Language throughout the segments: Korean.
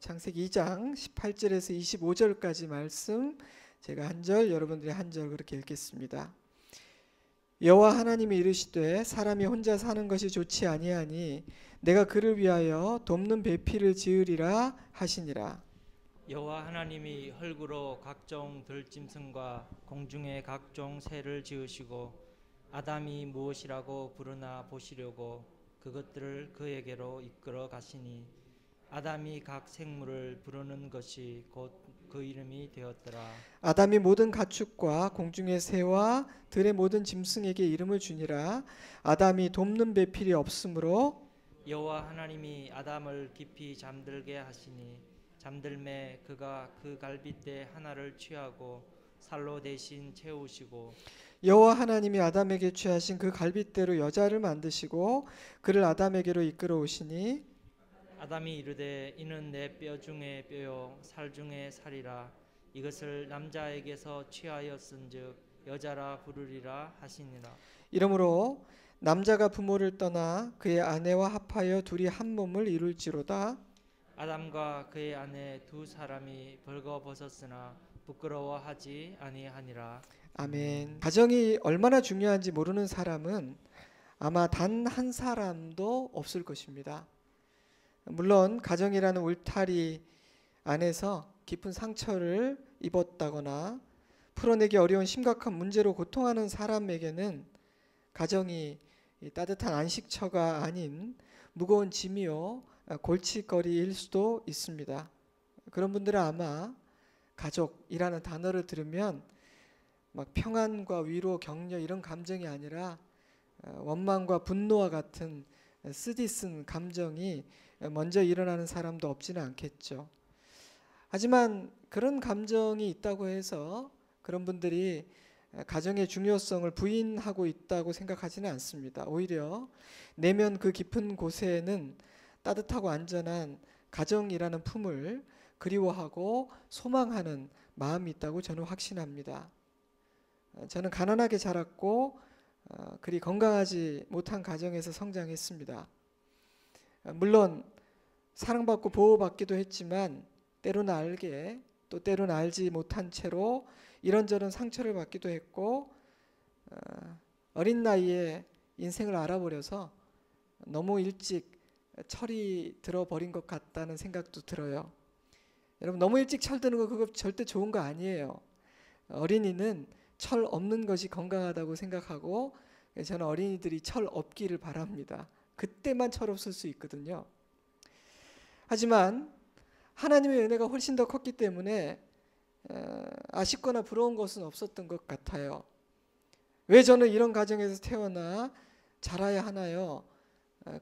창세기 2장 18절에서 25절까지 말씀, 제가 한 절, 여러분들이 한 절 그렇게 읽겠습니다. 여호와 하나님이 이르시되 사람이 혼자 사는 것이 좋지 아니하니 내가 그를 위하여 돕는 배필을 지으리라 하시니라. 여호와 하나님이 흙으로 각종 들짐승과 공중의 각종 새를 지으시고 아담이 무엇이라고 부르나 보시려고 그것들을 그에게로 이끌어 가시니 아담이 각 생물을 부르는 것이 곧 그 이름이 되었더라. 아담이 모든 가축과 공중의 새와 들의 모든 짐승에게 이름을 주니라. 아담이 돕는 배필이 없으므로 여호와 하나님이 아담을 깊이 잠들게 하시니 잠들매 그가 그 갈빗대 하나를 취하고 살로 대신 채우시고 여호와 하나님이 아담에게 취하신 그 갈빗대로 여자를 만드시고 그를 아담에게로 이끌어 오시니 아담이 이르되 이는 내 뼈 중에 뼈요 살 중에 살이라 이것을 남자에게서 취하였은즉 여자라 부르리라 하시니라. 이러므로 남자가 부모를 떠나 그의 아내와 합하여 둘이 한 몸을 이룰지로다. 아담과 그의 아내 두 사람이 벌거벗었으나 부끄러워하지 아니하니라. 아멘. 가정이 얼마나 중요한지 모르는 사람은 아마 단 한 사람도 없을 것입니다. 물론 가정이라는 울타리 안에서 깊은 상처를 입었다거나 풀어내기 어려운 심각한 문제로 고통하는 사람에게는 가정이 따뜻한 안식처가 아닌 무거운 짐이요 골칫거리일 수도 있습니다. 그런 분들은 아마 가족이라는 단어를 들으면 막 평안과 위로, 격려 이런 감정이 아니라 원망과 분노와 같은 쓰디쓴 감정이 먼저 일어나는 사람도 없지는 않겠죠. 하지만 그런 감정이 있다고 해서 그런 분들이 가정의 중요성을 부인하고 있다고 생각하지는 않습니다. 오히려 내면 그 깊은 곳에는 따뜻하고 안전한 가정이라는 품을 그리워하고 소망하는 마음이 있다고 저는 확신합니다. 저는 가난하게 자랐고 그리 건강하지 못한 가정에서 성장했습니다. 물론 사랑받고 보호받기도 했지만 때로는 알게 또 때로는 알지 못한 채로 이런저런 상처를 받기도 했고 어린 나이에 인생을 알아버려서 너무 일찍 철이 들어버린 것 같다는 생각도 들어요. 여러분, 너무 일찍 철드는 거 그거 절대 좋은 거 아니에요. 어린이는 철 없는 것이 건강하다고 생각하고 저는 어린이들이 철 없기를 바랍니다. 그때만 철 없을 수 있거든요. 하지만 하나님의 은혜가 훨씬 더 컸기 때문에 아쉽거나 부러운 것은 없었던 것 같아요. 왜 저는 이런 가정에서 태어나 자라야 하나요?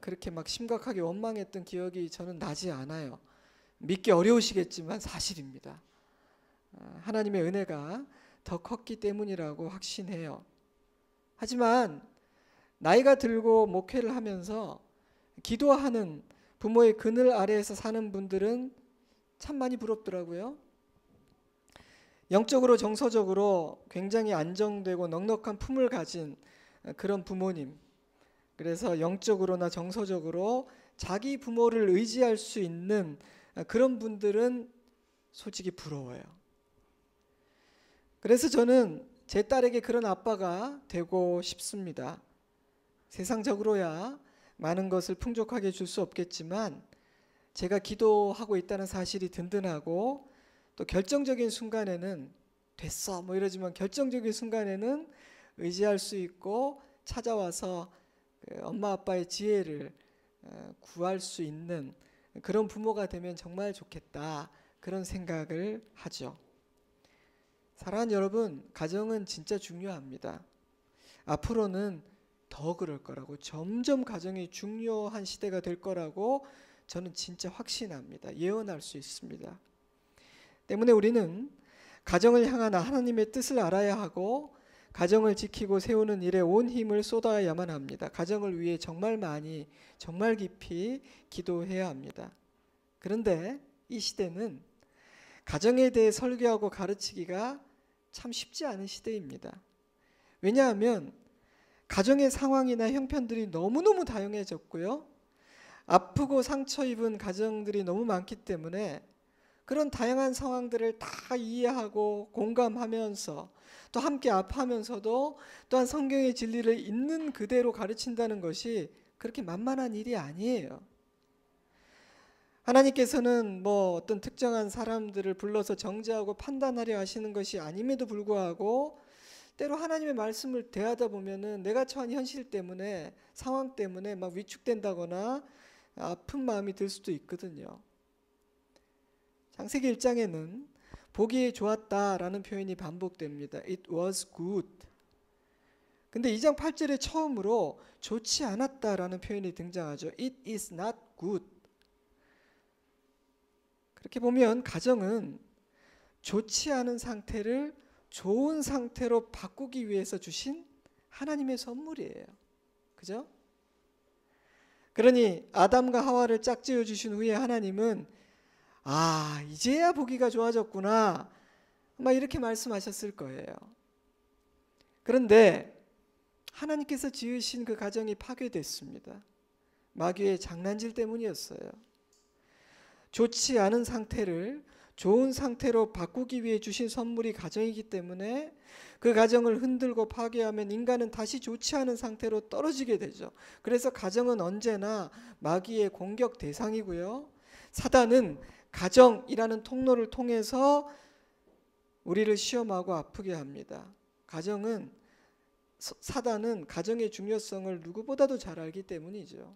그렇게 막 심각하게 원망했던 기억이 저는 나지 않아요. 믿기 어려우시겠지만 사실입니다. 하나님의 은혜가 더 컸기 때문이라고 확신해요. 하지만 나이가 들고 목회를 하면서 기도하는 부모의 그늘 아래에서 사는 분들은 참 많이 부럽더라고요. 영적으로 정서적으로 굉장히 안정되고 넉넉한 품을 가진 그런 부모님, 그래서 영적으로나 정서적으로 자기 부모를 의지할 수 있는 그런 분들은 솔직히 부러워요. 그래서 저는 제 딸에게 그런 아빠가 되고 싶습니다. 세상적으로야 많은 것을 풍족하게 줄 수 없겠지만 제가 기도하고 있다는 사실이 든든하고 또 결정적인 순간에는 됐어 뭐 이러지만 결정적인 순간에는 의지할 수 있고 찾아와서 엄마 아빠의 지혜를 구할 수 있는 그런 부모가 되면 정말 좋겠다, 그런 생각을 하죠. 사랑하는 여러분, 가정은 진짜 중요합니다. 앞으로는 더 그럴 거라고, 점점 가정이 중요한 시대가 될 거라고 저는 진짜 확신합니다. 예언할 수 있습니다. 때문에 우리는 가정을 향한 하나님의 뜻을 알아야 하고 가정을 지키고 세우는 일에 온 힘을 쏟아야만 합니다. 가정을 위해 정말 많이, 정말 깊이 기도해야 합니다. 그런데 이 시대는 가정에 대해 설교하고 가르치기가 참 쉽지 않은 시대입니다. 왜냐하면 가정의 상황이나 형편들이 너무너무 다양해졌고요. 아프고 상처 입은 가정들이 너무 많기 때문에 그런 다양한 상황들을 다 이해하고 공감하면서 또 함께 아파하면서도 또한 성경의 진리를 있는 그대로 가르친다는 것이 그렇게 만만한 일이 아니에요. 하나님께서는 뭐 어떤 특정한 사람들을 불러서 정죄하고 판단하려 하시는 것이 아님에도 불구하고 때로 하나님의 말씀을 대하다 보면은 내가 처한 현실 때문에 상황 때문에 막 위축된다거나 아픈 마음이 들 수도 있거든요. 창세기 1장에는 보기에 좋았다라는 표현이 반복됩니다. It was good. 근데 2장 8절에 처음으로 좋지 않았다라는 표현이 등장하죠. It is not good. 그렇게 보면 가정은 좋지 않은 상태를 좋은 상태로 바꾸기 위해서 주신 하나님의 선물이에요. 그죠? 그러니 아담과 하와를 짝지어 주신 후에 하나님은 이제야 보기가 좋아졌구나 막 이렇게 말씀하셨을 거예요. 그런데 하나님께서 지으신 그 가정이 파괴됐습니다. 마귀의 장난질 때문이었어요. 좋지 않은 상태를 좋은 상태로 바꾸기 위해 주신 선물이 가정이기 때문에 그 가정을 흔들고 파괴하면 인간은 다시 좋지 않은 상태로 떨어지게 되죠. 그래서 가정은 언제나 마귀의 공격 대상이고요. 사단은 가정이라는 통로를 통해서 우리를 시험하고 아프게 합니다. 사단은 가정의 중요성을 누구보다도 잘 알기 때문이죠.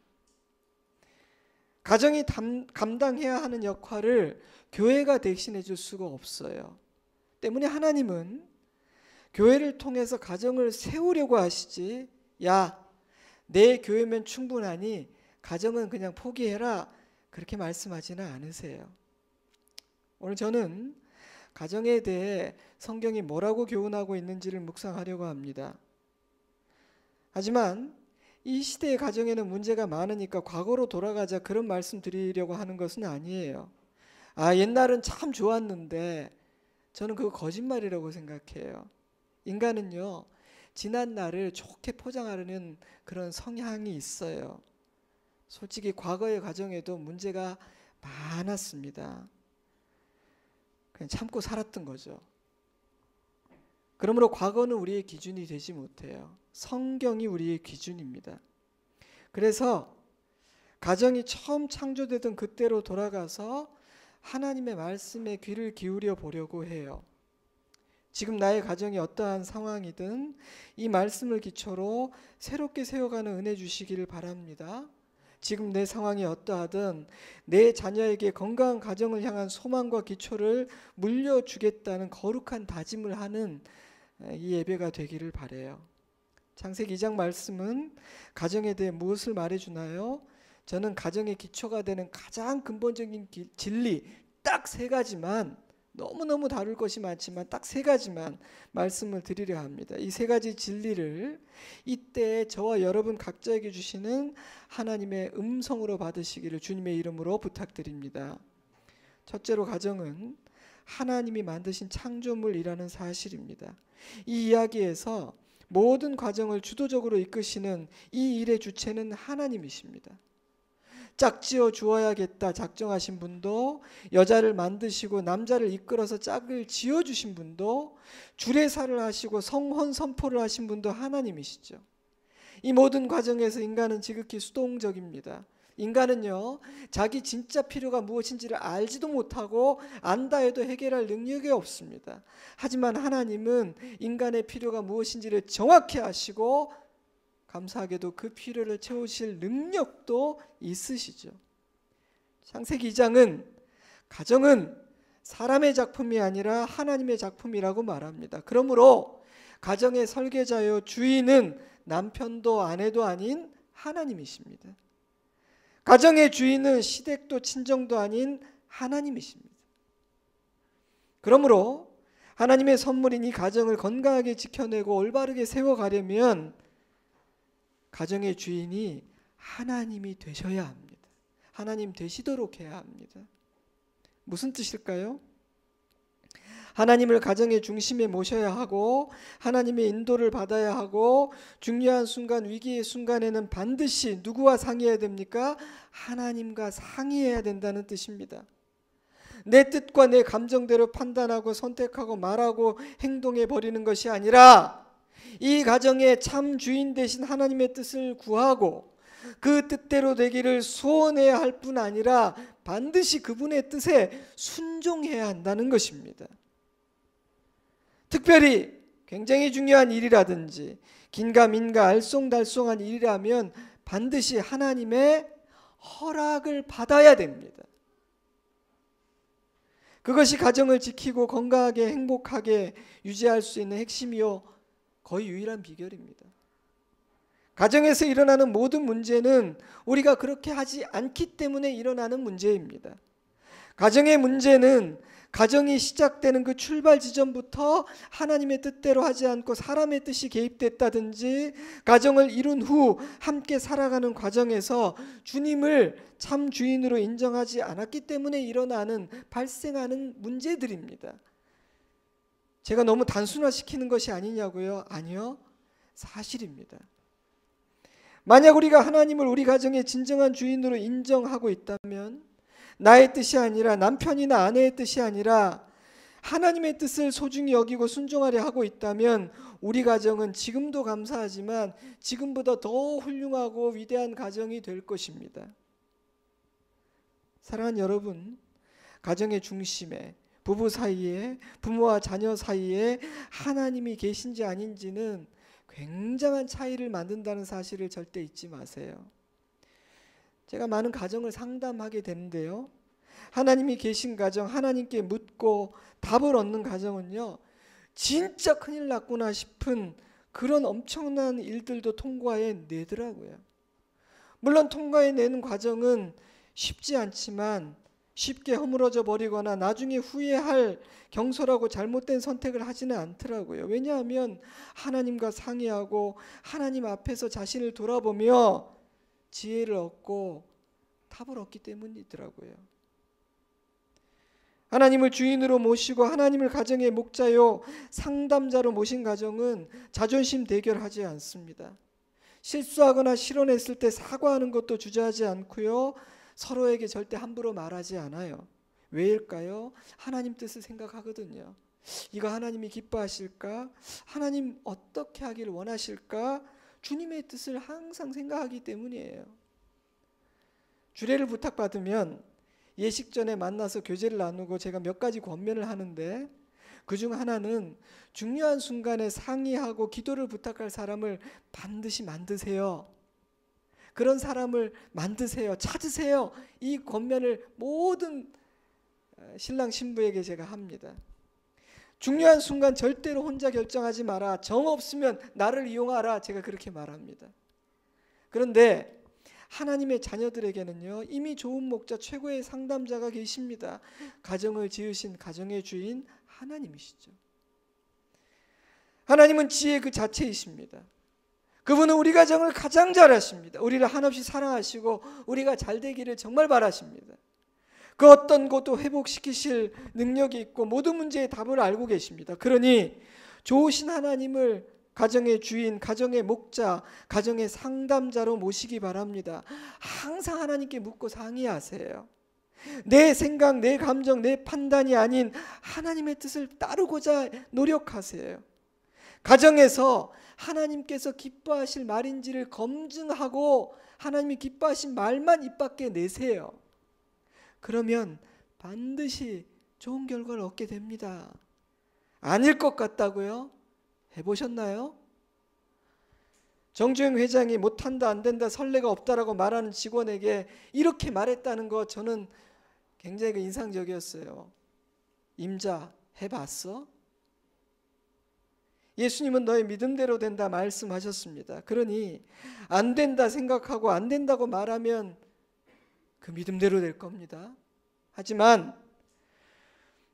가정이 감당해야 하는 역할을 교회가 대신해 줄 수가 없어요. 때문에 하나님은 교회를 통해서 가정을 세우려고 하시지, 야, 내 교회면 충분하니 가정은 그냥 포기해라, 그렇게 말씀하지는 않으세요. 오늘 저는 가정에 대해 성경이 뭐라고 교훈하고 있는지를 묵상하려고 합니다. 하지만 이 시대의 가정에는 문제가 많으니까 과거로 돌아가자 그런 말씀 드리려고 하는 것은 아니에요. 옛날은 참 좋았는데 저는 그거 거짓말이라고 생각해요. 인간은요, 지난 날을 좋게 포장하려는 그런 성향이 있어요. 솔직히 과거의 가정에도 문제가 많았습니다. 그냥 참고 살았던 거죠. 그러므로 과거는 우리의 기준이 되지 못해요. 성경이 우리의 기준입니다. 그래서 가정이 처음 창조되던 그때로 돌아가서 하나님의 말씀에 귀를 기울여 보려고 해요. 지금 나의 가정이 어떠한 상황이든 이 말씀을 기초로 새롭게 세워가는 은혜 주시기를 바랍니다. 지금 내 상황이 어떠하든 내 자녀에게 건강한 가정을 향한 소망과 기초를 물려주겠다는 거룩한 다짐을 하는 이 예배가 되기를 바라요. 창세기 2장 말씀은 가정에 대해 무엇을 말해주나요? 저는 가정의 기초가 되는 가장 근본적인 진리 딱 3가지만, 너무너무 다룰 것이 많지만 딱 3가지만 말씀을 드리려 합니다. 이 3가지 진리를 이때 저와 여러분 각자에게 주시는 하나님의 음성으로 받으시기를 주님의 이름으로 부탁드립니다. 첫째로, 가정은 하나님이 만드신 창조물이라는 사실입니다. 이 이야기에서 모든 과정을 주도적으로 이끄시는 이 일의 주체는 하나님이십니다. 짝지어 주어야겠다 작정하신 분도, 여자를 만드시고 남자를 이끌어서 짝을 지어주신 분도, 주례사를 하시고 성혼 선포를 하신 분도 하나님이시죠. 이 모든 과정에서 인간은 지극히 수동적입니다. 인간은요, 자기 진짜 필요가 무엇인지를 알지도 못하고 안다 해도 해결할 능력이 없습니다. 하지만 하나님은 인간의 필요가 무엇인지를 정확히 아시고 감사하게도 그 필요를 채우실 능력도 있으시죠. 창세기 2장은 가정은 사람의 작품이 아니라 하나님의 작품이라고 말합니다. 그러므로 가정의 설계자요 주인은 남편도 아내도 아닌 하나님이십니다. 가정의 주인은 시댁도 친정도 아닌 하나님이십니다. 그러므로 하나님의 선물인 이 가정을 건강하게 지켜내고 올바르게 세워가려면 가정의 주인이 하나님이 되셔야 합니다. 하나님 되시도록 해야 합니다. 무슨 뜻일까요? 하나님을 가정의 중심에 모셔야 하고 하나님의 인도를 받아야 하고 중요한 순간, 위기의 순간에는 반드시 누구와 상의해야 됩니까? 하나님과 상의해야 된다는 뜻입니다. 내 뜻과 내 감정대로 판단하고 선택하고 말하고 행동해 버리는 것이 아니라 이 가정의 참 주인 되신 하나님의 뜻을 구하고 그 뜻대로 되기를 소원해야 할 뿐 아니라 반드시 그분의 뜻에 순종해야 한다는 것입니다. 특별히 굉장히 중요한 일이라든지 긴가민가 알쏭달쏭한 일이라면 반드시 하나님의 허락을 받아야 됩니다. 그것이 가정을 지키고 건강하게 행복하게 유지할 수 있는 핵심이요 거의 유일한 비결입니다. 가정에서 일어나는 모든 문제는 우리가 그렇게 하지 않기 때문에 일어나는 문제입니다. 가정의 문제는 가정이 시작되는 그 출발 지점부터 하나님의 뜻대로 하지 않고 사람의 뜻이 개입됐다든지 가정을 이룬 후 함께 살아가는 과정에서 주님을 참 주인으로 인정하지 않았기 때문에 발생하는 문제들입니다. 제가 너무 단순화시키는 것이 아니냐고요? 아니요, 사실입니다. 만약 우리가 하나님을 우리 가정의 진정한 주인으로 인정하고 있다면 나의 뜻이 아니라 남편이나 아내의 뜻이 아니라 하나님의 뜻을 소중히 여기고 순종하려 하고 있다면 우리 가정은 지금도 감사하지만 지금보다 더 훌륭하고 위대한 가정이 될 것입니다. 사랑하는 여러분, 가정의 중심에 부부 사이에 부모와 자녀 사이에 하나님이 계신지 아닌지는 굉장한 차이를 만든다는 사실을 절대 잊지 마세요. 제가 많은 가정을 상담하게 되는데요, 하나님이 계신 가정, 하나님께 묻고 답을 얻는 가정은요 진짜 큰일 났구나 싶은 그런 엄청난 일들도 통과해 내더라고요. 물론 통과해내는 과정은 쉽지 않지만 쉽게 허물어져 버리거나 나중에 후회할 경솔하고 잘못된 선택을 하지는 않더라고요. 왜냐하면 하나님과 상의하고 하나님 앞에서 자신을 돌아보며 지혜를 얻고 답을 얻기 때문이더라고요. 하나님을 주인으로 모시고 하나님을 가정의 목자요 상담자로 모신 가정은 자존심 대결하지 않습니다. 실수하거나 실언했을 때 사과하는 것도 주저하지 않고요, 서로에게 절대 함부로 말하지 않아요. 왜일까요? 하나님 뜻을 생각하거든요. 이거 하나님이 기뻐하실까? 하나님 어떻게 하기를 원하실까? 주님의 뜻을 항상 생각하기 때문이에요. 주례를 부탁받으면 예식 전에 만나서 교제를 나누고 제가 몇 가지 권면을 하는데 그중 하나는 중요한 순간에 상의하고 기도를 부탁할 사람을 반드시 만드세요. 그런 사람을 만드세요. 찾으세요. 이 권면을 모든 신랑 신부에게 제가 합니다. 중요한 순간 절대로 혼자 결정하지 마라. 정 없으면 나를 이용하라. 제가 그렇게 말합니다. 그런데 하나님의 자녀들에게는요 이미 좋은 목자, 최고의 상담자가 계십니다. 가정을 지으신 가정의 주인 하나님이시죠. 하나님은 지혜 그 자체이십니다. 그분은 우리 가정을 가장 잘 아십니다. 우리를 한없이 사랑하시고 우리가 잘 되기를 정말 바라십니다. 그 어떤 것도 회복시키실 능력이 있고 모든 문제의 답을 알고 계십니다. 그러니 좋으신 하나님을 가정의 주인, 가정의 목자, 가정의 상담자로 모시기 바랍니다. 항상 하나님께 묻고 상의하세요. 내 생각, 내 감정, 내 판단이 아닌 하나님의 뜻을 따르고자 노력하세요. 가정에서 하나님께서 기뻐하실 말인지를 검증하고 하나님이 기뻐하신 말만 입 밖에 내세요. 그러면 반드시 좋은 결과를 얻게 됩니다. 아닐 것 같다고요? 해보셨나요? 정주영 회장이 못한다, 안 된다, 선례가 없다라고 말하는 직원에게 이렇게 말했다는 거 저는 굉장히 인상적이었어요. 임자, 해봤어? 예수님은 너의 믿음대로 된다 말씀하셨습니다. 그러니 안 된다 생각하고 안 된다고 말하면 그 믿음대로 될 겁니다. 하지만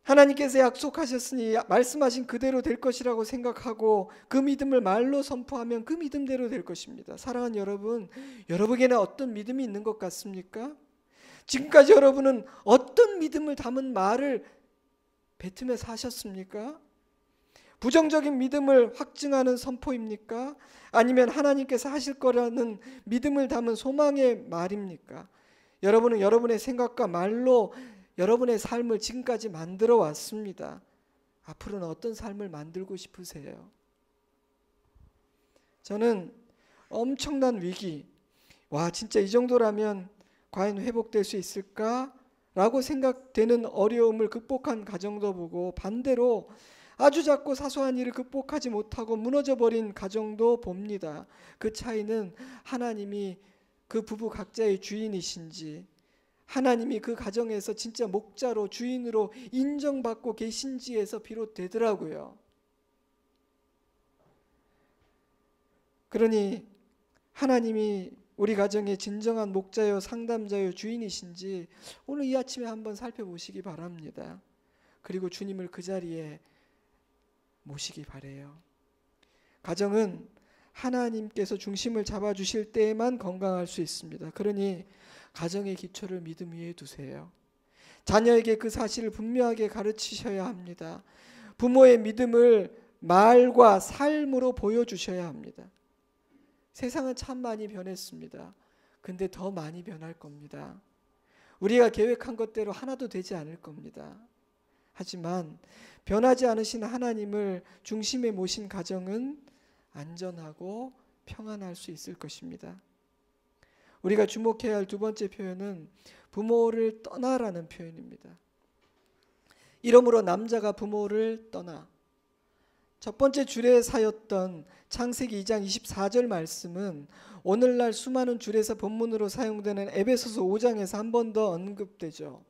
하나님께서 약속하셨으니 말씀하신 그대로 될 것이라고 생각하고 그 믿음을 말로 선포하면 그 믿음대로 될 것입니다. 사랑하는 여러분, 여러분에게는 어떤 믿음이 있는 것 같습니까? 지금까지 여러분은 어떤 믿음을 담은 말을 뱉으며 사셨습니까? 부정적인 믿음을 확증하는 선포입니까? 아니면 하나님께서 하실 거라는 믿음을 담은 소망의 말입니까? 여러분은 여러분의 생각과 말로 여러분의 삶을 지금까지 만들어 왔습니다. 앞으로는 어떤 삶을 만들고 싶으세요? 저는 엄청난 위기, 진짜 이 정도라면 과연 회복될 수 있을까? 라고 생각되는 어려움을 극복한 가정도 보고, 반대로 아주 작고 사소한 일을 극복하지 못하고 무너져버린 가정도 봅니다. 그 차이는 하나님이 그 부부 각자의 주인이신지, 하나님이 그 가정에서 진짜 목자로 주인으로 인정받고 계신지에서 비롯되더라고요. 그러니 하나님이 우리 가정의 진정한 목자요 상담자요 주인이신지 오늘 이 아침에 한번 살펴보시기 바랍니다. 그리고 주님을 그 자리에 모시기 바래요. 가정은 하나님께서 중심을 잡아주실 때에만 건강할 수 있습니다. 그러니 가정의 기초를 믿음 위에 두세요. 자녀에게 그 사실을 분명하게 가르치셔야 합니다. 부모의 믿음을 말과 삶으로 보여주셔야 합니다. 세상은 참 많이 변했습니다. 근데 더 많이 변할 겁니다. 우리가 계획한 것대로 하나도 되지 않을 겁니다. 하지만 변하지 않으신 하나님을 중심에 모신 가정은 안전하고 평안할 수 있을 것입니다. 우리가 주목해야 할 두 번째 표현은 부모를 떠나라는 표현입니다. 이러므로 남자가 부모를 떠나. 첫 번째 주례사였던 창세기 2장 24절 말씀은 오늘날 수많은 주례사 본문으로 사용되는 에베소서 5장에서 한 번 더 언급되죠.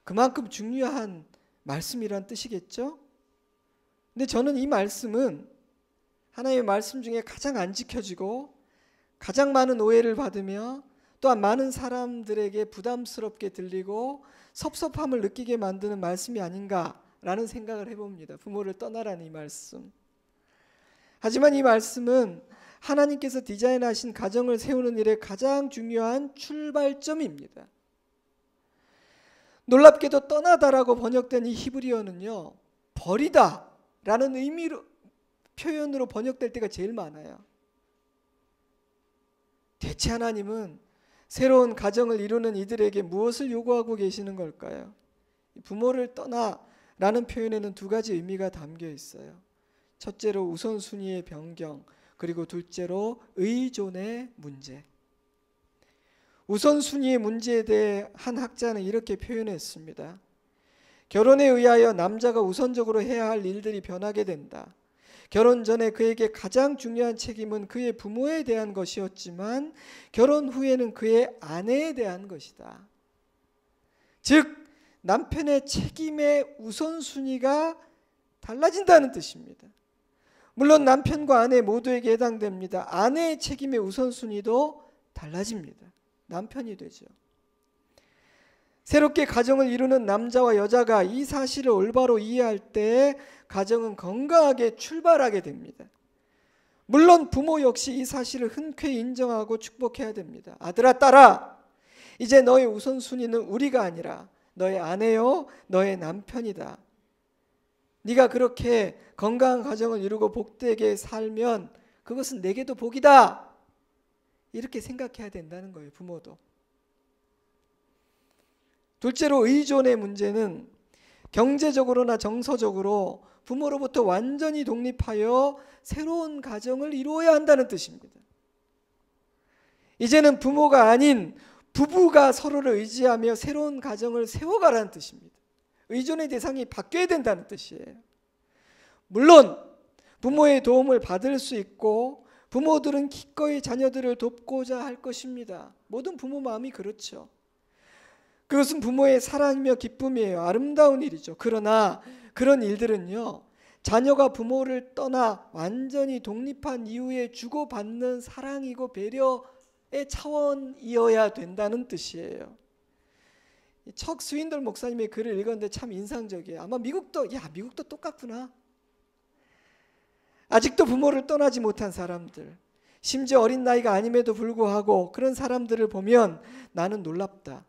그만큼 중요한 말씀이란 뜻이겠죠? 근데 저는 이 말씀은 하나님의 말씀 중에 가장 안 지켜지고 가장 많은 오해를 받으며 또한 많은 사람들에게 부담스럽게 들리고 섭섭함을 느끼게 만드는 말씀이 아닌가라는 생각을 해봅니다. 부모를 떠나라는 이 말씀. 하지만 이 말씀은 하나님께서 디자인하신 가정을 세우는 일에 가장 중요한 출발점입니다. 놀랍게도 떠나다라고 번역된 이 히브리어는요, 버리다라는 의미로 표현으로 번역될 때가 제일 많아요. 대체 하나님은 새로운 가정을 이루는 이들에게 무엇을 요구하고 계시는 걸까요? 부모를 떠나라는 표현에는 두 가지 의미가 담겨 있어요. 첫째로 우선순위의 변경, 그리고 둘째로 의존의 문제. 우선순위의 문제에 대해 한 학자는 이렇게 표현했습니다. 결혼에 의하여 남자가 우선적으로 해야 할 일들이 변하게 된다. 결혼 전에 그에게 가장 중요한 책임은 그의 부모에 대한 것이었지만 결혼 후에는 그의 아내에 대한 것이다. 즉 남편의 책임의 우선순위가 달라진다는 뜻입니다. 물론 남편과 아내 모두에게 해당됩니다. 아내의 책임의 우선순위도 달라집니다. 남편이 되죠. 새롭게 가정을 이루는 남자와 여자가 이 사실을 올바로 이해할 때 가정은 건강하게 출발하게 됩니다. 물론 부모 역시 이 사실을 흔쾌히 인정하고 축복해야 됩니다. 아들아, 딸아, 이제 너의 우선순위는 우리가 아니라 너의 아내요, 너의 남편이다. 네가 그렇게 건강한 가정을 이루고 복되게 살면 그것은 내게도 복이다. 이렇게 생각해야 된다는 거예요, 부모도. 둘째로 의존의 문제는 경제적으로나 정서적으로 부모로부터 완전히 독립하여 새로운 가정을 이루어야 한다는 뜻입니다. 이제는 부모가 아닌 부부가 서로를 의지하며 새로운 가정을 세워가라는 뜻입니다. 의존의 대상이 바뀌어야 된다는 뜻이에요. 물론 부모의 도움을 받을 수 있고 부모들은 기꺼이 자녀들을 돕고자 할 것입니다. 모든 부모 마음이 그렇죠. 그것은 부모의 사랑이며 기쁨이에요. 아름다운 일이죠. 그러나 그런 일들은요, 자녀가 부모를 떠나 완전히 독립한 이후에 주고받는 사랑이고 배려의 차원이어야 된다는 뜻이에요. 척 스윈들 목사님의 글을 읽었는데 참 인상적이에요. 아마 미국도 똑같구나. 아직도 부모를 떠나지 못한 사람들, 심지어 어린 나이가 아님에도 불구하고 그런 사람들을 보면 나는 놀랍다.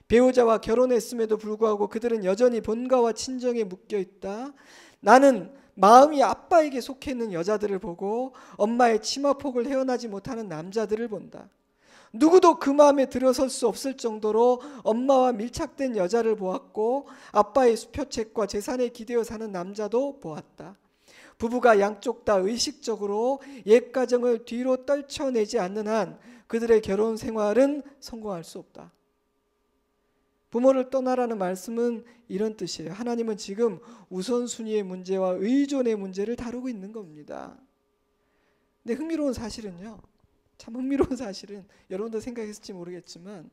배우자와 결혼했음에도 불구하고 그들은 여전히 본가와 친정에 묶여 있다. 나는 마음이 아빠에게 속해 있는 여자들을 보고 엄마의 치마폭을 헤어나지 못하는 남자들을 본다. 누구도 그 마음에 들어설 수 없을 정도로 엄마와 밀착된 여자를 보았고 아빠의 수표책과 재산에 기대어 사는 남자도 보았다. 부부가 양쪽 다 의식적으로 옛 가정을 뒤로 떨쳐내지 않는 한 그들의 결혼 생활은 성공할 수 없다. 부모를 떠나라는 말씀은 이런 뜻이에요. 하나님은 지금 우선순위의 문제와 의존의 문제를 다루고 있는 겁니다. 근데 흥미로운 사실은요. 참 흥미로운 사실은 여러분도 생각했을지 모르겠지만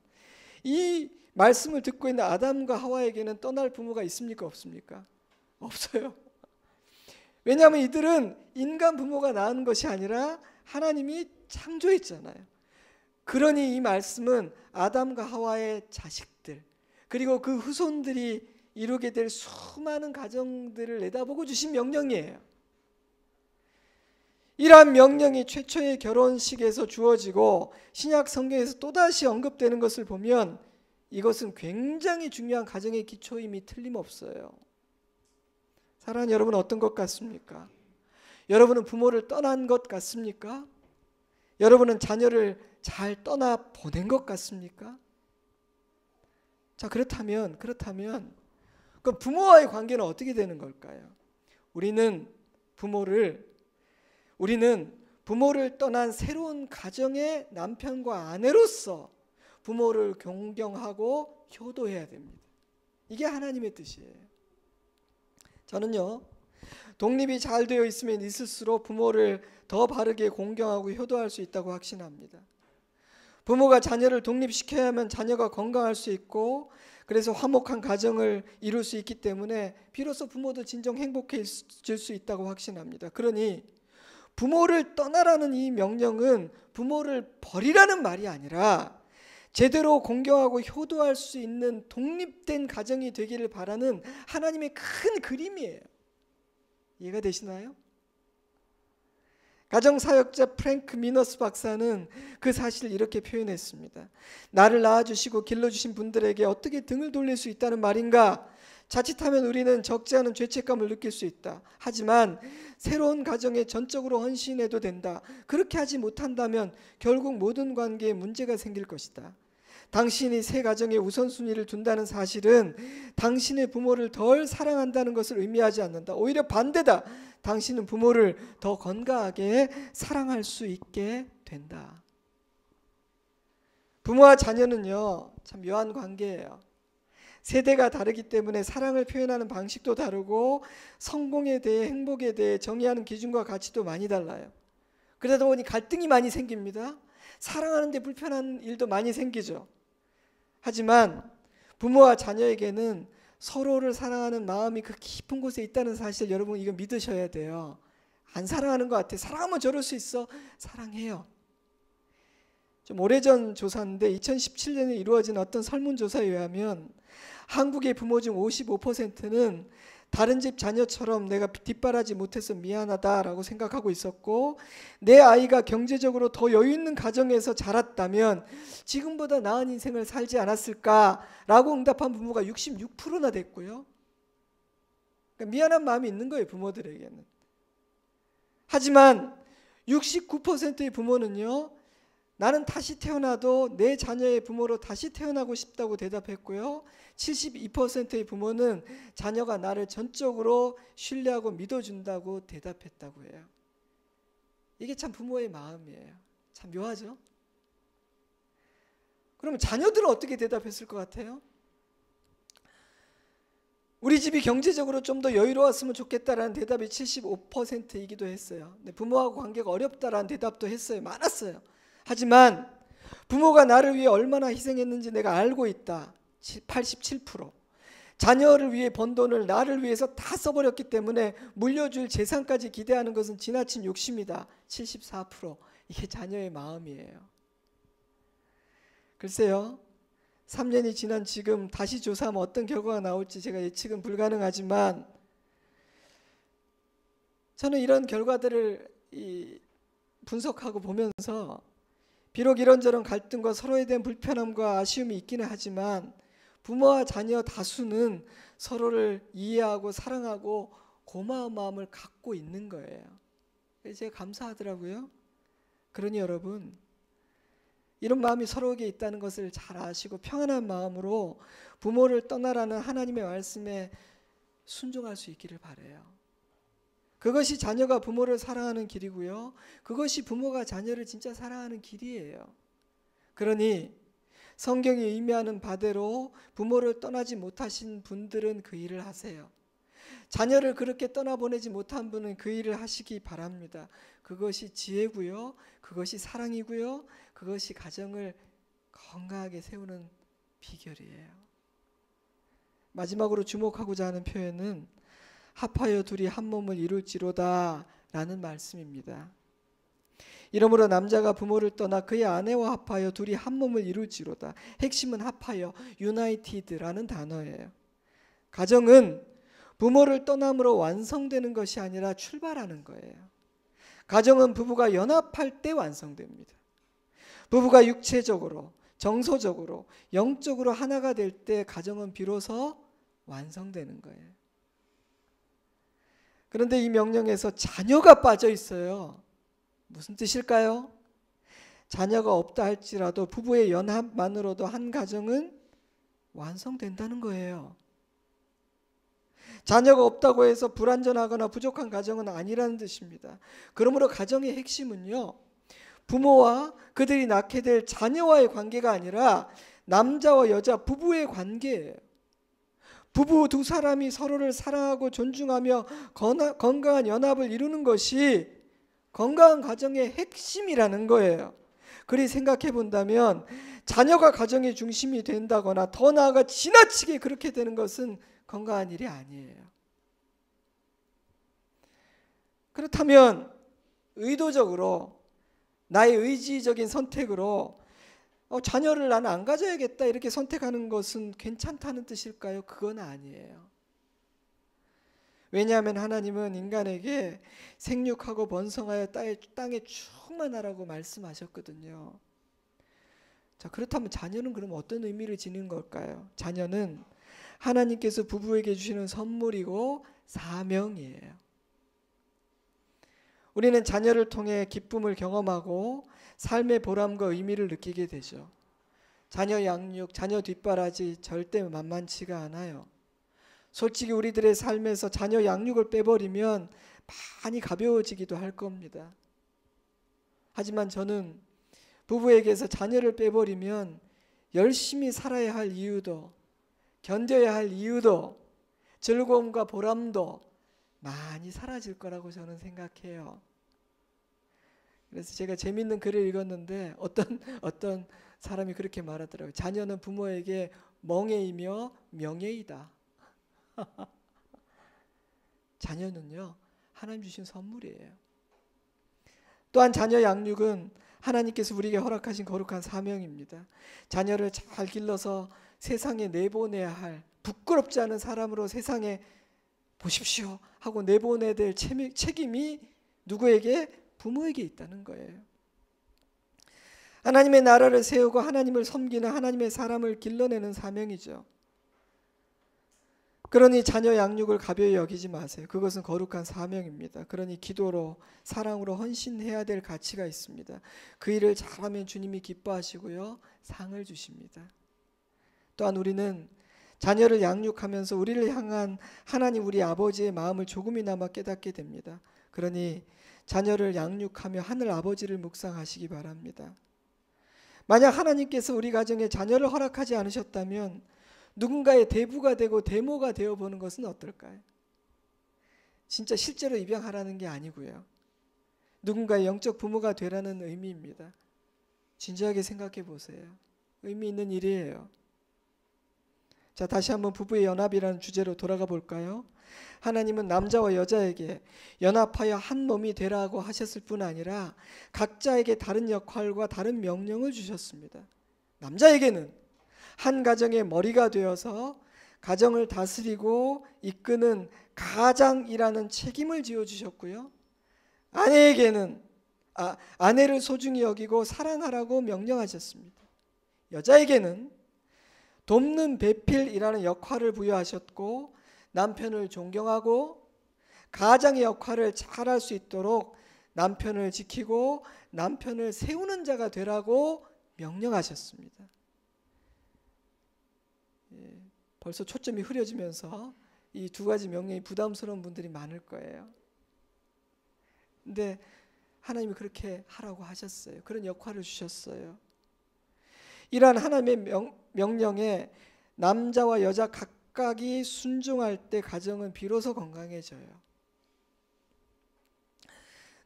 이 말씀을 듣고 있는 아담과 하와에게는 떠날 부모가 있습니까? 없습니까? 없어요. 왜냐하면 이들은 인간 부모가 낳은 것이 아니라 하나님이 창조했잖아요. 그러니 이 말씀은 아담과 하와의 자식들 그리고 그 후손들이 이루게 될 수많은 가정들을 내다보고 주신 명령이에요. 이러한 명령이 최초의 결혼식에서 주어지고 신약 성경에서 또다시 언급되는 것을 보면 이것은 굉장히 중요한 가정의 기초임이 틀림없어요. 사랑하는 여러분, 어떤 것 같습니까? 여러분은 부모를 떠난 것 같습니까? 여러분은 자녀를 잘 떠나 보낸 것 같습니까? 자, 그렇다면 그럼 부모와의 관계는 어떻게 되는 걸까요? 우리는 부모를 떠난 새로운 가정의 남편과 아내로서 부모를 존경하고 효도해야 됩니다. 이게 하나님의 뜻이에요. 저는요, 독립이 잘 되어 있으면 있을수록 부모를 더 바르게 공경하고 효도할 수 있다고 확신합니다. 부모가 자녀를 독립시켜야만 자녀가 건강할 수 있고 그래서 화목한 가정을 이룰 수 있기 때문에 비로소 부모도 진정 행복해질 수 있다고 확신합니다. 그러니 부모를 떠나라는 이 명령은 부모를 버리라는 말이 아니라 제대로 공경하고 효도할 수 있는 독립된 가정이 되기를 바라는 하나님의 큰 그림이에요. 이해가 되시나요? 가정사역자 프랭크 미너스 박사는 그 사실을 이렇게 표현했습니다. 나를 낳아주시고 길러주신 분들에게 어떻게 등을 돌릴 수 있다는 말인가? 자칫하면 우리는 적지 않은 죄책감을 느낄 수 있다. 하지만 새로운 가정에 전적으로 헌신해도 된다. 그렇게 하지 못한다면 결국 모든 관계에 문제가 생길 것이다. 당신이 새 가정에 우선순위를 둔다는 사실은 당신의 부모를 덜 사랑한다는 것을 의미하지 않는다. 오히려 반대다. 당신은 부모를 더 건강하게 사랑할 수 있게 된다. 부모와 자녀는요, 참 묘한 관계예요. 세대가 다르기 때문에 사랑을 표현하는 방식도 다르고 성공에 대해 행복에 대해 정의하는 기준과 가치도 많이 달라요. 그러다 보니 갈등이 많이 생깁니다. 사랑하는데 불편한 일도 많이 생기죠. 하지만 부모와 자녀에게는 서로를 사랑하는 마음이 그 깊은 곳에 있다는 사실 여러분 이거 믿으셔야 돼요. 안 사랑하는 것 같아. 사랑하면 저럴 수 있어. 사랑해요. 좀 오래전 조사인데 2017년에 이루어진 어떤 설문조사에 의하면 한국의 부모 중 55%는 다른 집 자녀처럼 내가 뒷바라지 못해서 미안하다라고 생각하고 있었고 내 아이가 경제적으로 더 여유 있는 가정에서 자랐다면 지금보다 나은 인생을 살지 않았을까라고 응답한 부모가 66%나 됐고요. 그러니까 미안한 마음이 있는 거예요, 부모들에게는. 하지만 69%의 부모는요, 나는 다시 태어나도 내 자녀의 부모로 다시 태어나고 싶다고 대답했고요. 72%의 부모는 자녀가 나를 전적으로 신뢰하고 믿어준다고 대답했다고 해요. 이게 참 부모의 마음이에요. 참 묘하죠? 그러면 자녀들은 어떻게 대답했을 것 같아요? 우리 집이 경제적으로 좀 더 여유로웠으면 좋겠다라는 대답이 75%이기도 했어요. 부모하고 관계가 어렵다라는 대답도 했어요. 많았어요. 하지만 부모가 나를 위해 얼마나 희생했는지 내가 알고 있다. 87%. 자녀를 위해 번 돈을 나를 위해서 다 써버렸기 때문에 물려줄 재산까지 기대하는 것은 지나친 욕심이다. 74%. 이게 자녀의 마음이에요. 글쎄요, 3년이 지난 지금 다시 조사하면 어떤 결과가 나올지 제가 예측은 불가능하지만 저는 이런 결과들을 분석하고 보면서 비록 이런저런 갈등과 서로에 대한 불편함과 아쉬움이 있기는 하지만 부모와 자녀 다수는 서로를 이해하고 사랑하고 고마운 마음을 갖고 있는 거예요. 제가 감사하더라고요. 그러니 여러분, 이런 마음이 서로에게 있다는 것을 잘 아시고 평안한 마음으로 부모를 떠나라는 하나님의 말씀에 순종할 수 있기를 바라요. 그것이 자녀가 부모를 사랑하는 길이고요. 그것이 부모가 자녀를 진짜 사랑하는 길이에요. 그러니 성경이 의미하는 바대로 부모를 떠나지 못하신 분들은 그 일을 하세요. 자녀를 그렇게 떠나보내지 못한 분은 그 일을 하시기 바랍니다. 그것이 지혜고요. 그것이 사랑이고요. 그것이 가정을 건강하게 세우는 비결이에요. 마지막으로 주목하고자 하는 표현은 합하여 둘이 한 몸을 이룰지로다 라는 말씀입니다. 이러므로 남자가 부모를 떠나 그의 아내와 합하여 둘이 한 몸을 이룰지로다. 핵심은 합하여 united라는 단어예요. 가정은 부모를 떠남으로 완성되는 것이 아니라 출발하는 거예요. 가정은 부부가 연합할 때 완성됩니다. 부부가 육체적으로, 정서적으로, 영적으로 하나가 될 때 가정은 비로소 완성되는 거예요. 그런데 이 명령에서 자녀가 빠져 있어요. 무슨 뜻일까요? 자녀가 없다 할지라도 부부의 연합만으로도 한 가정은 완성된다는 거예요. 자녀가 없다고 해서 불완전하거나 부족한 가정은 아니라는 뜻입니다. 그러므로 가정의 핵심은요, 부모와 그들이 낳게 될 자녀와의 관계가 아니라 남자와 여자 부부의 관계예요. 부부 두 사람이 서로를 사랑하고 존중하며 건강한 연합을 이루는 것이 건강한 가정의 핵심이라는 거예요. 그리 생각해 본다면 자녀가 가정의 중심이 된다거나 더 나아가 지나치게 그렇게 되는 것은 건강한 일이 아니에요. 그렇다면 의도적으로 나의 의지적인 선택으로 자녀를 나는 안 가져야겠다 이렇게 선택하는 것은 괜찮다는 뜻일까요? 그건 아니에요. 왜냐하면 하나님은 인간에게 생육하고 번성하여 땅에 충만하라고 말씀하셨거든요. 자, 그렇다면 자녀는 그럼 어떤 의미를 지닌 걸까요? 자녀는 하나님께서 부부에게 주시는 선물이고 사명이에요. 우리는 자녀를 통해 기쁨을 경험하고 삶의 보람과 의미를 느끼게 되죠. 자녀 양육, 자녀 뒷바라지 절대 만만치가 않아요. 솔직히 우리들의 삶에서 자녀 양육을 빼버리면 많이 가벼워지기도 할 겁니다. 하지만 저는 부부에게서 자녀를 빼버리면 열심히 살아야 할 이유도, 견뎌야 할 이유도, 즐거움과 보람도 많이 사라질 거라고 저는 생각해요. 그래서 제가 재밌는 글을 읽었는데 어떤 사람이 그렇게 말하더라고요. 자녀는 부모에게 멍해이며 명예이다. 자녀는요, 하나님 주신 선물이에요. 또한 자녀 양육은 하나님께서 우리에게 허락하신 거룩한 사명입니다. 자녀를 잘 길러서 세상에 내보내야 할, 부끄럽지 않은 사람으로 세상에 보십시오 하고 내보내야 될 책임이 누구에게? 부모에게 있다는 거예요. 하나님의 나라를 세우고 하나님을 섬기는 하나님의 사람을 길러내는 사명이죠. 그러니 자녀 양육을 가벼이 여기지 마세요. 그것은 거룩한 사명입니다. 그러니 기도로, 사랑으로 헌신해야 될 가치가 있습니다. 그 일을 잘하면 주님이 기뻐하시고요, 상을 주십니다. 또한 우리는 자녀를 양육하면서 우리를 향한 하나님 우리 아버지의 마음을 조금이나마 깨닫게 됩니다. 그러니 자녀를 양육하며 하늘 아버지를 묵상하시기 바랍니다. 만약 하나님께서 우리 가정에 자녀를 허락하지 않으셨다면 누군가의 대부가 되고 대모가 되어보는 것은 어떨까요? 진짜 실제로 입양하라는 게 아니고요, 누군가의 영적 부모가 되라는 의미입니다. 진지하게 생각해 보세요. 의미 있는 일이에요. 자, 다시 한번 부부의 연합이라는 주제로 돌아가 볼까요? 하나님은 남자와 여자에게 연합하여 한 몸이 되라고 하셨을 뿐 아니라 각자에게 다른 역할과 다른 명령을 주셨습니다. 남자에게는 한 가정의 머리가 되어서 가정을 다스리고 이끄는 가장이라는 책임을 지어주셨고요, 아내에게는 아내를 소중히 여기고 사랑하라고 명령하셨습니다. 여자에게는 돕는 배필이라는 역할을 부여하셨고 남편을 존경하고 가장의 역할을 잘할 수 있도록 남편을 지키고 남편을 세우는 자가 되라고 명령하셨습니다. 벌써 초점이 흐려지면서 이 두 가지 명령이 부담스러운 분들이 많을 거예요. 근데 하나님이 그렇게 하라고 하셨어요. 그런 역할을 주셨어요. 이러한 하나님의 명령에 남자와 여자 각각이 순종할 때 가정은 비로소 건강해져요.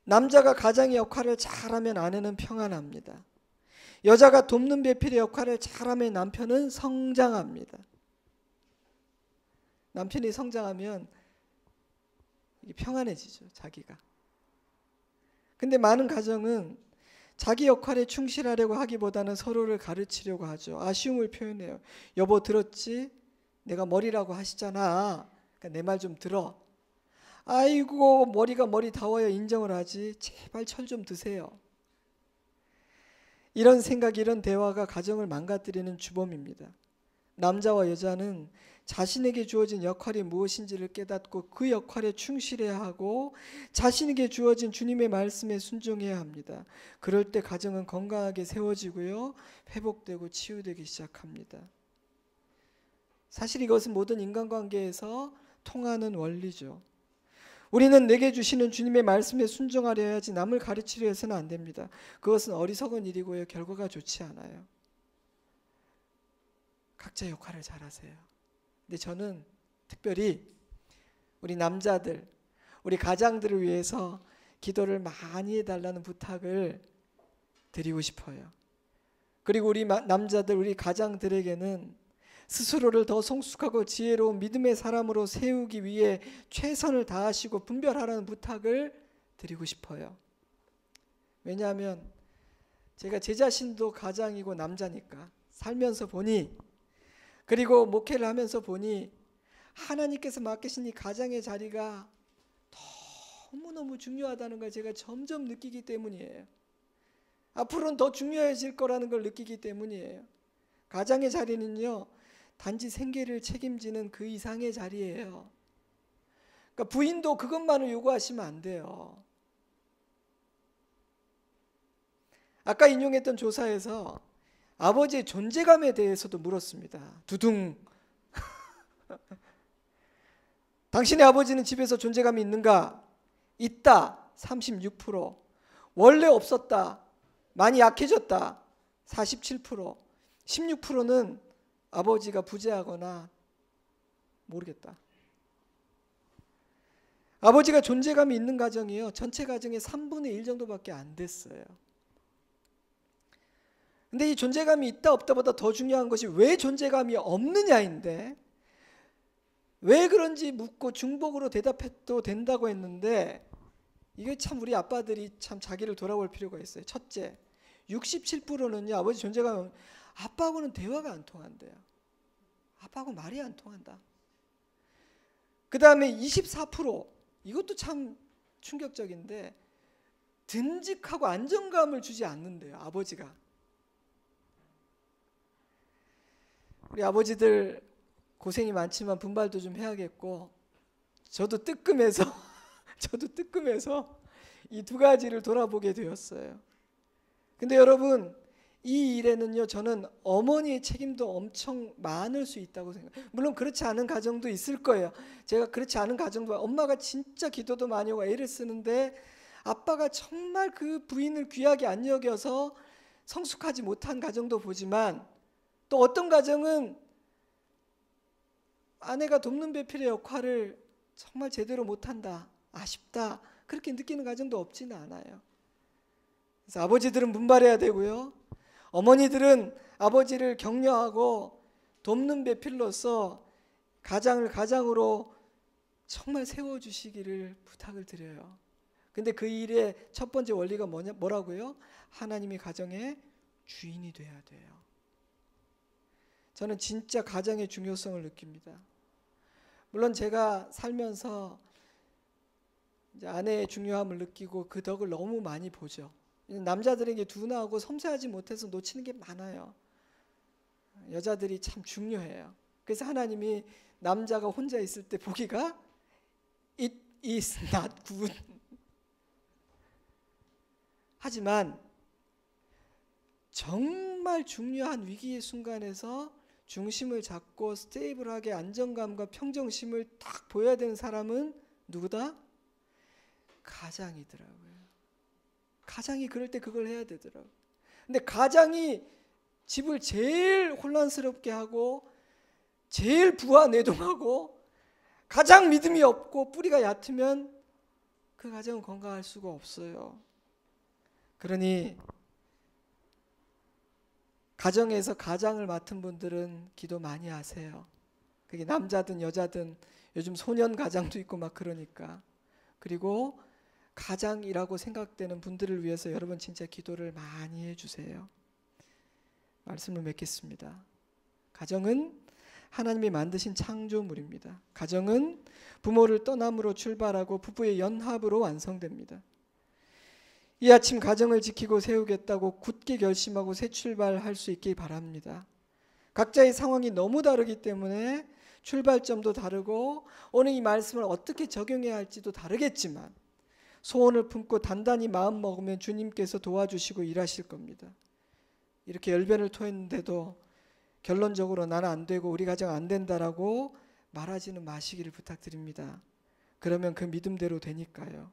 남자가 가장의 역할을 잘하면 아내는 평안합니다. 여자가 돕는 배필의 역할을 잘하면 남편은 성장합니다. 남편이 성장하면 평안해지죠, 자기가. 근데 많은 가정은 자기 역할에 충실하려고 하기보다는 서로를 가르치려고 하죠. 아쉬움을 표현해요. 여보 들었지? 내가 머리라고 하시잖아. 그러니까 내 말 좀 들어. 아이고 머리가 머리다워야 인정을 하지. 제발 철 좀 드세요. 이런 생각, 이런 대화가 가정을 망가뜨리는 주범입니다. 남자와 여자는 자신에게 주어진 역할이 무엇인지를 깨닫고 그 역할에 충실해야 하고 자신에게 주어진 주님의 말씀에 순종해야 합니다. 그럴 때 가정은 건강하게 세워지고요, 회복되고 치유되기 시작합니다. 사실 이것은 모든 인간관계에서 통하는 원리죠. 우리는 내게 주시는 주님의 말씀에 순종하려 해야지 남을 가르치려 해서는 안 됩니다. 그것은 어리석은 일이고요, 결과가 좋지 않아요. 각자 역할을 잘하세요. 근데 저는 특별히 우리 남자들, 우리 가장들을 위해서 기도를 많이 해달라는 부탁을 드리고 싶어요. 그리고 우리 남자들, 우리 가장들에게는 스스로를 더 성숙하고 지혜로운 믿음의 사람으로 세우기 위해 최선을 다하시고 분별하라는 부탁을 드리고 싶어요. 왜냐하면 제가 제 자신도 가장이고 남자니까 살면서 보니, 그리고 목회를 하면서 보니 하나님께서 맡기신 이 가장의 자리가 너무너무 중요하다는 걸 제가 점점 느끼기 때문이에요. 앞으로는 더 중요해질 거라는 걸 느끼기 때문이에요. 가장의 자리는요, 단지 생계를 책임지는 그 이상의 자리예요. 그러니까 부인도 그것만을 요구하시면 안 돼요. 아까 인용했던 조사에서 아버지의 존재감에 대해서도 물었습니다. 두둥. 당신의 아버지는 집에서 존재감이 있는가? 있다. 36%. 원래 없었다. 많이 약해졌다. 47%. 16%는 아버지가 부재하거나 모르겠다. 아버지가 존재감이 있는 가정이요, 전체 가정의 3분의 1 정도밖에 안 됐어요. 근데 이 존재감이 있다 없다보다 더 중요한 것이 왜 존재감이 없느냐인데, 왜 그런지 묻고 중복으로 대답해도 된다고 했는데, 이게 참 우리 아빠들이 참 자기를 돌아볼 필요가 있어요. 첫째, 67%는요 아버지 존재감, 아빠하고는 대화가 안 통한대요. 아빠하고 말이 안 통한다. 그 다음에 24%, 이것도 참 충격적인데, 듬직하고 안정감을 주지 않는데요, 아버지가. 우리 아버지들 고생이 많지만 분발도 좀 해야겠고, 저도 뜨끔해서 이 두 가지를 돌아보게 되었어요. 근데 여러분, 이 일에는요 저는 어머니의 책임도 엄청 많을 수 있다고 생각해요. 물론 그렇지 않은 가정도 있을 거예요. 제가 그렇지 않은 가정도, 엄마가 진짜 기도도 많이 하고 애를 쓰는데 아빠가 정말 그 부인을 귀하게 안 여겨서 성숙하지 못한 가정도 보지만, 또 어떤 가정은 아내가 돕는 배필의 역할을 정말 제대로 못한다, 아쉽다, 그렇게 느끼는 가정도 없지는 않아요. 그래서 아버지들은 분발해야 되고요, 어머니들은 아버지를 격려하고 돕는 배필로서 가장을 가장으로 정말 세워주시기를 부탁을 드려요. 근데 그 일의 첫 번째 원리가 뭐라고요? 하나님이 가정의 주인이 돼야 돼요. 저는 진짜 가정의 중요성을 느낍니다. 물론 제가 살면서 이제 아내의 중요함을 느끼고 그 덕을 너무 많이 보죠. 남자들에게 둔하고 섬세하지 못해서 놓치는 게 많아요. 여자들이 참 중요해요. 그래서 하나님이 남자가 혼자 있을 때 보기가 it is not good. 하지만 정말 중요한 위기의 순간에서 중심을 잡고 스테이블하게 안정감과 평정심을 딱 보여야 되는 사람은 누구다? 가장이더라고요. 가장이 그럴 때 그걸 해야 되더라고요. 근데 가장이 집을 제일 혼란스럽게 하고 제일 부하내동하고 가장 믿음이 없고 뿌리가 얕으면 그 가정은 건강할 수가 없어요. 그러니 가정에서 가장을 맡은 분들은 기도 많이 하세요. 그게 남자든 여자든 요즘 소년 가장도 있고 막 그러니까. 그리고 가장이라고 생각되는 분들을 위해서 여러분 진짜 기도를 많이 해주세요. 말씀을 맺겠습니다. 가정은 하나님이 만드신 창조물입니다. 가정은 부모를 떠남으로 출발하고 부부의 연합으로 완성됩니다. 이 아침 가정을 지키고 세우겠다고 굳게 결심하고 새 출발할 수 있길 바랍니다. 각자의 상황이 너무 다르기 때문에 출발점도 다르고 오늘 이 말씀을 어떻게 적용해야 할지도 다르겠지만 소원을 품고 단단히 마음 먹으면 주님께서 도와주시고 일하실 겁니다. 이렇게 열변을 토했는데도 결론적으로 나는 안 되고 우리 가정 안 된다라고 말하지는 마시기를 부탁드립니다. 그러면 그 믿음대로 되니까요.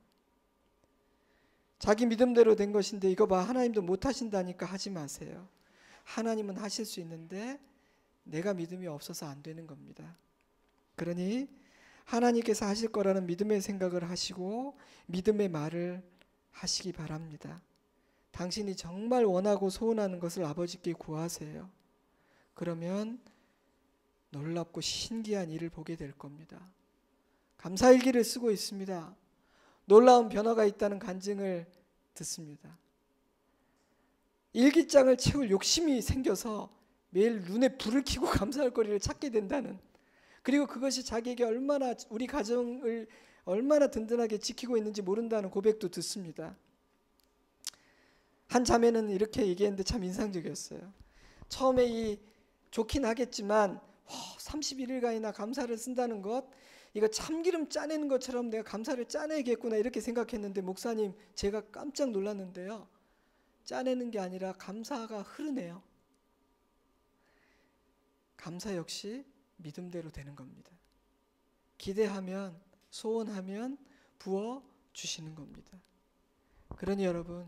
자기 믿음대로 된 것인데 이거 봐 하나님도 못 하신다니까 하지 마세요. 하나님은 하실 수 있는데 내가 믿음이 없어서 안 되는 겁니다. 그러니 하나님께서 하실 거라는 믿음의 생각을 하시고 믿음의 말을 하시기 바랍니다. 당신이 정말 원하고 소원하는 것을 아버지께 구하세요. 그러면 놀랍고 신기한 일을 보게 될 겁니다. 감사일기를 쓰고 있습니다. 놀라운 변화가 있다는 간증을 듣습니다. 일기장을 채울 욕심이 생겨서 매일 눈에 불을 켜고 감사할 거리를 찾게 된다는, 그리고 그것이 자기에게 얼마나 우리 가정을 얼마나 든든하게 지키고 있는지 모른다는 고백도 듣습니다. 한 자매는 이렇게 얘기했는데 참 인상적이었어요. 처음에 이 좋긴 하겠지만 31일간이나 감사를 쓴다는 것, 이거 참기름 짜내는 것처럼 내가 감사를 짜내겠구나 이렇게 생각했는데 목사님 제가 깜짝 놀랐는데요. 짜내는 게 아니라 감사가 흐르네요. 감사 역시 믿음대로 되는 겁니다. 기대하면 소원하면 부어 주시는 겁니다. 그러니 여러분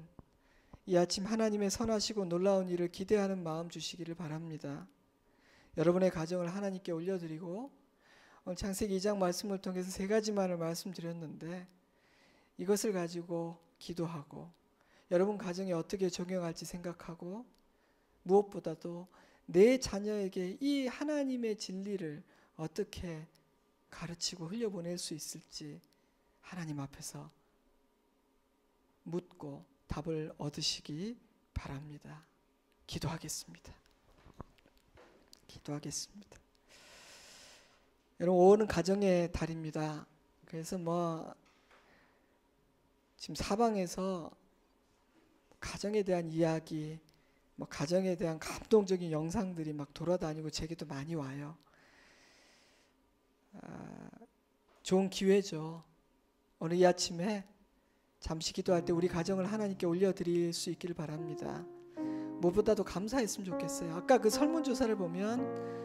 이 아침 하나님의 선하시고 놀라운 일을 기대하는 마음 주시기를 바랍니다. 여러분의 가정을 하나님께 올려드리고 오늘 창세기 2장 말씀을 통해서 세 가지만을 말씀드렸는데 이것을 가지고 기도하고 여러분 가정에 어떻게 적용할지 생각하고 무엇보다도 내 자녀에게 이 하나님의 진리를 어떻게 가르치고 흘려보낼 수 있을지 하나님 앞에서 묻고 답을 얻으시기 바랍니다. 기도하겠습니다. 기도하겠습니다. 여러분 5월은 가정의 달입니다. 그래서 지금 사방에서 가정에 대한 이야기, 가정에 대한 감동적인 영상들이 막 돌아다니고 제게도 많이 와요. 좋은 기회죠. 오늘 이 아침에 잠시 기도할 때 우리 가정을 하나님께 올려드릴 수 있기를 바랍니다. 무엇보다도 감사했으면 좋겠어요. 아까 그 설문조사를 보면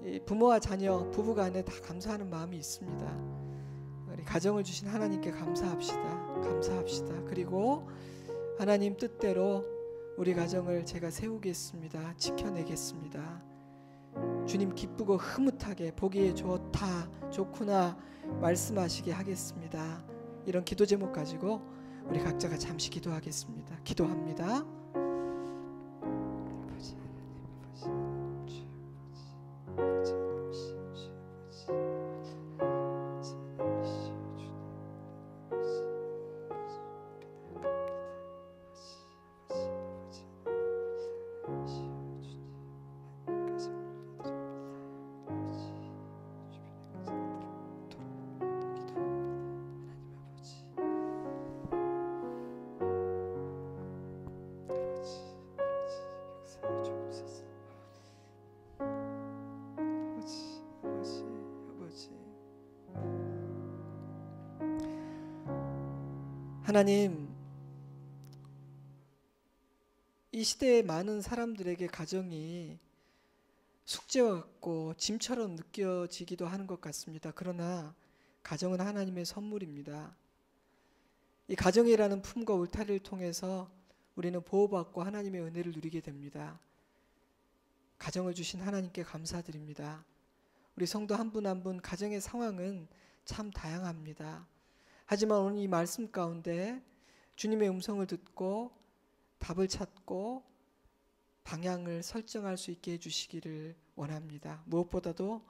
이 부모와 자녀, 부부간에 다 감사하는 마음이 있습니다. 우리 가정을 주신 하나님께 감사합시다. 감사합시다. 그리고 하나님 뜻대로 우리 가정을 제가 세우겠습니다. 지켜내겠습니다. 주님 기쁘고 흐뭇하게 보기에 좋다, 좋구나 말씀하시게 하겠습니다. 이런 기도 제목 가지고 우리 각자가 잠시 기도하겠습니다. 기도합니다. 하나님, 이 시대의 많은 사람들에게 가정이 숙제와 같고 짐처럼 느껴지기도 하는 것 같습니다. 그러나 가정은 하나님의 선물입니다. 이 가정이라는 품과 울타리를 통해서 우리는 보호받고 하나님의 은혜를 누리게 됩니다. 가정을 주신 하나님께 감사드립니다. 우리 성도 한 분 한 분 가정의 상황은 참 다양합니다. 하지만 오늘 이 말씀 가운데 주님의 음성을 듣고 답을 찾고 방향을 설정할 수 있게 해주시기를 원합니다. 무엇보다도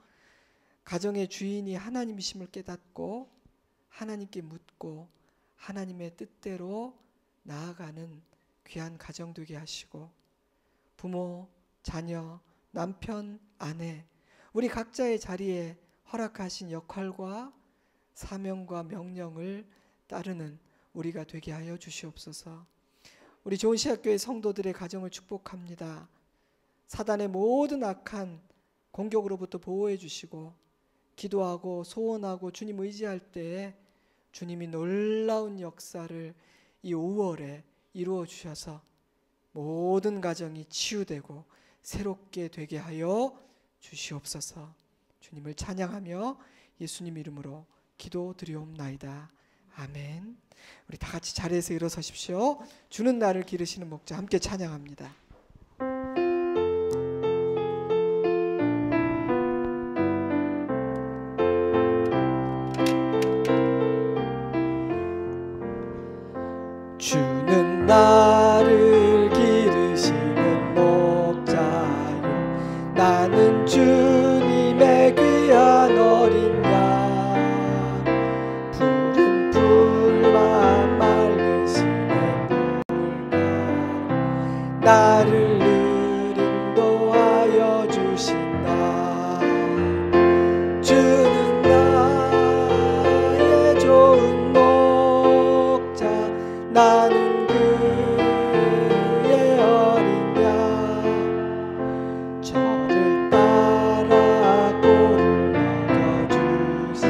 가정의 주인이 하나님이심을 깨닫고 하나님께 묻고 하나님의 뜻대로 나아가는 귀한 가정 되게 하시고, 부모, 자녀, 남편, 아내, 우리 각자의 자리에 허락하신 역할과 사명과 명령을 따르는 우리가 되게 하여 주시옵소서. 우리 좋은시학교의 성도들의 가정을 축복합니다. 사단의 모든 악한 공격으로부터 보호해 주시고, 기도하고 소원하고 주님 의지할 때에 주님이 놀라운 역사를 이 5월에 이루어 주셔서 모든 가정이 치유되고 새롭게 되게 하여 주시옵소서. 주님을 찬양하며 예수님 이름으로 기도드리옵나이다. 아멘. 우리 다 같이 자리에서 일어서십시오. 주는 나를 기르시는 목자 함께 찬양합니다. 주는 나를 기르시는 목자요, 나는 주님의 귀한 어린 양, 푸른 풀만 맑으시는 물가, 나를 늘 인도하여 주신다. 주는 나의 좋은 목자, 나는 그의 어린 양, 저를 따라 꼴을 먹여주시,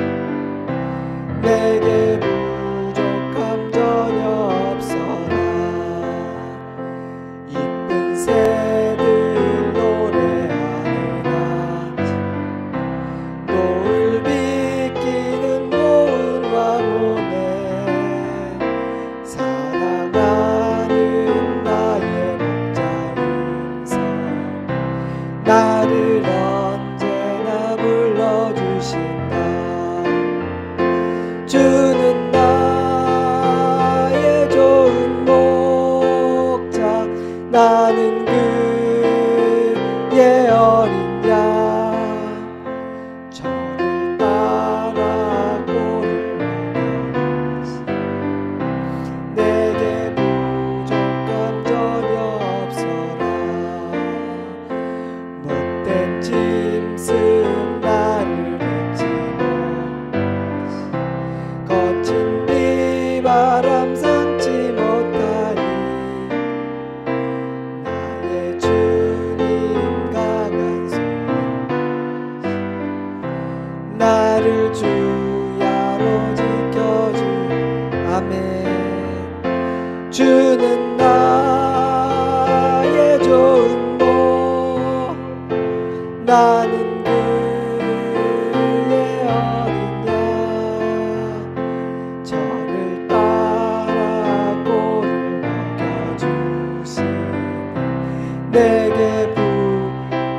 내게 부족함 전혀 없어라. 이쁜 새들 노래하는 아침, 노을 비끼는 고운 왕호네, 사랑하는 나의 목자임서, 나를 언제나 불러주신다. 주는 나의 좋은 목자, 나는 그의 어린 양, 저를 따라 꼴을 먹여주시, 내게 부족함 전혀 없어라. 못된 짐승 나를 잊지 못, 거친 비바람 삼지 못하니, 나의 주님 강한 손, 나를 주야로 지켜주. 아멘. 주는 나의 좋은 목, 나는 그의 어린 양, 저를 따라 꼴을 먹여주시니, 내게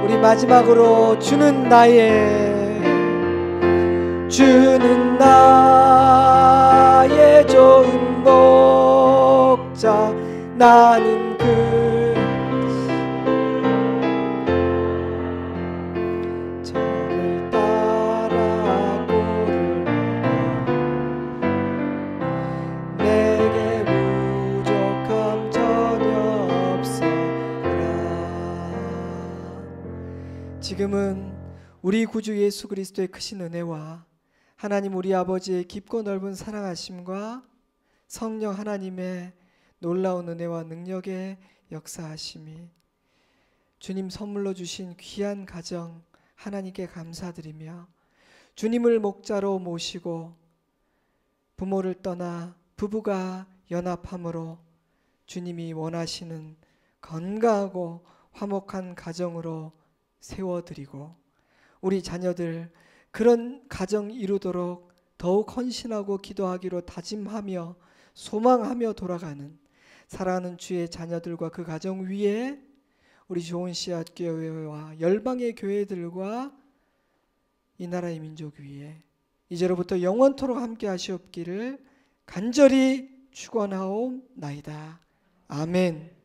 우리 마지막으로 주는 나의 좋은 목자, 나는 저를 따라 꼴을 먹여, 내게 부족함 전혀 없어라. 지금은 우리 구주 예수 그리스도의 크신 은혜와 하나님 우리 아버지의 깊고 넓은 사랑하심과 성령 하나님의 놀라운 은혜와 능력의 역사하심이, 주님 선물로 주신 귀한 가정 하나님께 감사드리며, 주님을 목자로 모시고 부모를 떠나 부부가 연합함으로 주님이 원하시는 건강하고 화목한 가정으로 세워드리고 우리 자녀들 그런 가정 이루도록 더욱 헌신하고 기도하기로 다짐하며 소망하며 돌아가는 사랑하는 주의 자녀들과 그 가정 위에 우리 좋은 씨앗 교회와 열방의 교회들과 이 나라의 민족 위에 이제로부터 영원토록 함께 하시옵기를 간절히 축원하옵나이다. 아멘.